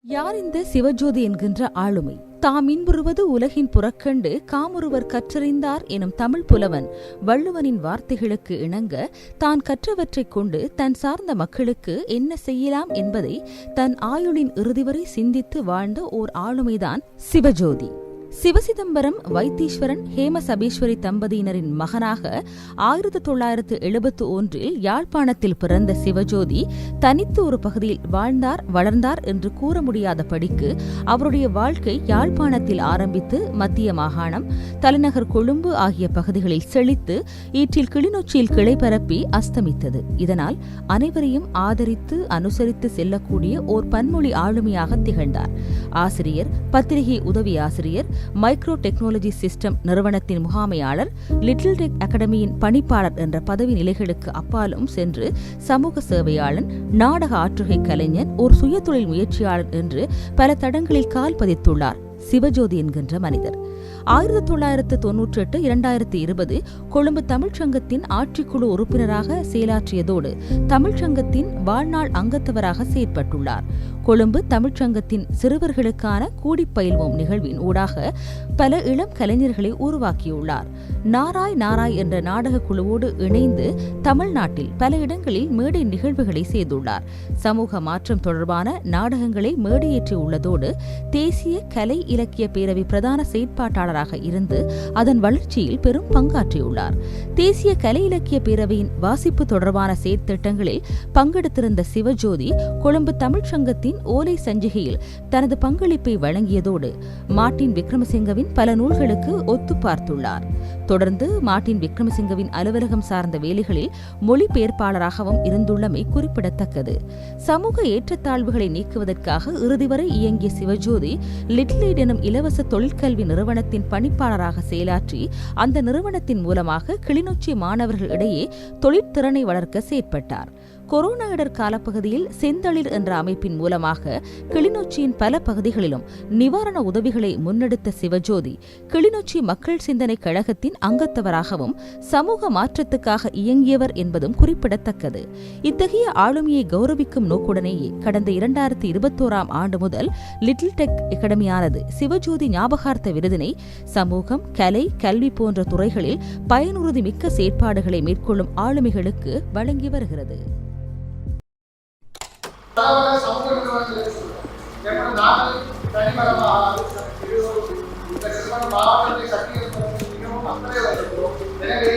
யார் இந்த சிவஜோதி என்கின்ற ஆளுமை? தாம் இன்புறுவது உலகின் புறக்கண்டு காமொருவர் கற்றறிந்தார் எனும் தமிழ் புலவன் வள்ளுவனின் வார்த்தைகளுக்கு இணங்க தான் கற்றவற்றைக் கொண்டு தன் சார்ந்த மக்களுக்கு என்ன செய்யலாம் என்பதை தன் ஆயுளின் இறுதிவரை சிந்தித்து வாழ்ந்த ஓர் ஆளுமைதான் சிவஜோதி. சிவசிதம்பரம் வைத்தீஸ்வரன் ஹேமசபீஸ்வரி தம்பதியினரின் மகனாக 1971 யாழ்ப்பாணத்தில் பிறந்த சிவஜோதி தனித்து ஒரு பகுதியில் வாழ்ந்தார் வளர்ந்தார் என்று கூற முடியாத படிக்கு அவருடைய வாழ்க்கை யாழ்ப்பாணத்தில் ஆரம்பித்து மத்திய மாகாணம், தலைநகர் கொழும்பு ஆகிய பகுதிகளில் செழித்து ஈற்றில் கிளிநொச்சியில் கிளை பரப்பி அஸ்தமித்தது. இதனால் அனைவரையும் ஆதரித்து அனுசரித்து செல்லக்கூடிய ஓர் பன்மொழி ஆளுமையாக திகழ்ந்தார். ஆசிரியர், பத்திரிகை உதவி ஆசிரியர், மைக்ரோ டெக்னாலஜி சிஸ்டம் நிறுவனத்தின் முகாமையாளர், லிட்டில் டெக் அகாடமியின் பணிப்பாளர் என்ற பதவி நிலைகளுக்கு அப்பாலும் சென்று சமூக சேவையாளன், நாடக ஆற்றுகை கலைஞர், ஒரு சுயதொழில் முயற்சியாளர் என்று பல தடங்களில் கால் பதித்துள்ளார் சிவஜோதி என்கின்ற மனிதர். 1998 2020 கொழும்பு தமிழ்ச்சங்கத்தின் ஆட்சிக்குழு உறுப்பினராக செயலாற்றியதோடு தமிழ்ச்சங்கத்தின் வாழ்நாள் அங்கத்தவராக செயற்பட்டுள்ளார். கொழும்பு தமிழ்ச்சங்கத்தின் சிறுவர்களுக்கான கூடிப்பயில்வோம் நிகழ்வின் ஊடாக பல இளம் கலைஞர்களை உருவாக்கியுள்ளார். நாராய் நாராய் என்ற நாடக குழுவோடு இணைந்து தமிழ்நாட்டில் பல இடங்களில் மேடை நிகழ்வுகளை செய்துள்ளார். சமூக மாற்றம் தொடர்பான நாடகங்களை மேடையேற்றி உள்ளதோடு தேசிய கலை இலக்கிய பேரவை பிரதான செயற்பாட்டாளராக இருந்து அதன் வளர்ச்சியில் பெரும் பங்காற்றியுள்ளார். தேசிய கலை இலக்கிய பேரவையின் வாசிப்பு தொடர்பான செயற்திட்டங்களில் பங்கெடுத்திருந்த சிவஜோதி கொழும்பு தமிழ்ச்சங்கத்தின் ஓலை சஞ்சிகையில் தனது பங்களிப்பை வழங்கியதோடு மார்ட்டின் விக்ரமசிங்கவின் பல நூல்களுக்கு ஒத்து பார்த்துள்ளார். தொடர்ந்து மார்ட்டின் விக்ரமசிங்கவின் அலுவலகம் சார்ந்த வேலைகளில் மொழிபெயர்ப்பாளராகவும் இருந்துள்ளமை குறிப்பிடத்தக்கது. சமூக ஏற்றத்தாழ்வுகளை நீக்குவதற்காக இறுதிவரை இயங்கிய சிவஜோதி லிட்டில் எய்ட் எனும் இலவச தொழிற்கல்வி நிறுவனத்தின் பணிப்பாளராக செயலாற்றி அந்த நிறுவனத்தின் மூலமாக கிளிநொச்சி மாணவர்கள் இடையே தொழிற்திறனை வளர்க்க செயற்பட்டார். கொரோனா இடர் காலப்பகுதியில் செந்தளிர் என்ற அமைப்பின் மூலமாக கிளிநொச்சியின் பல பகுதிகளிலும் நிவாரண உதவிகளை முன்னெடுத்த சிவஜோதி கிளிநொச்சி மக்கள் சிந்தனை கழகத்தின் அங்கத்தவராகவும் சமூக மாற்றத்துக்காக இயங்கியவர் என்பதும் குறிப்பிடத்தக்கது. இத்தகைய ஆளுமையை கௌரவிக்கும் நோக்குடனேயே கடந்த 2021 ஆண்டு முதல் லிட்டில் டெக் அகாடமியானது சிவஜோதி ஞாபகார்த்த விருதினை சமூகம், கலை, கல்வி போன்ற துறைகளில் பயனுறுதி மிக்க செயற்பாடுகளை மேற்கொள்ளும் ஆளுமைகளுக்கு வழங்கி வருகிறது. மாவட்டத்தை சக்தி மிகவும் மக்களே வருகிறோம். எனவே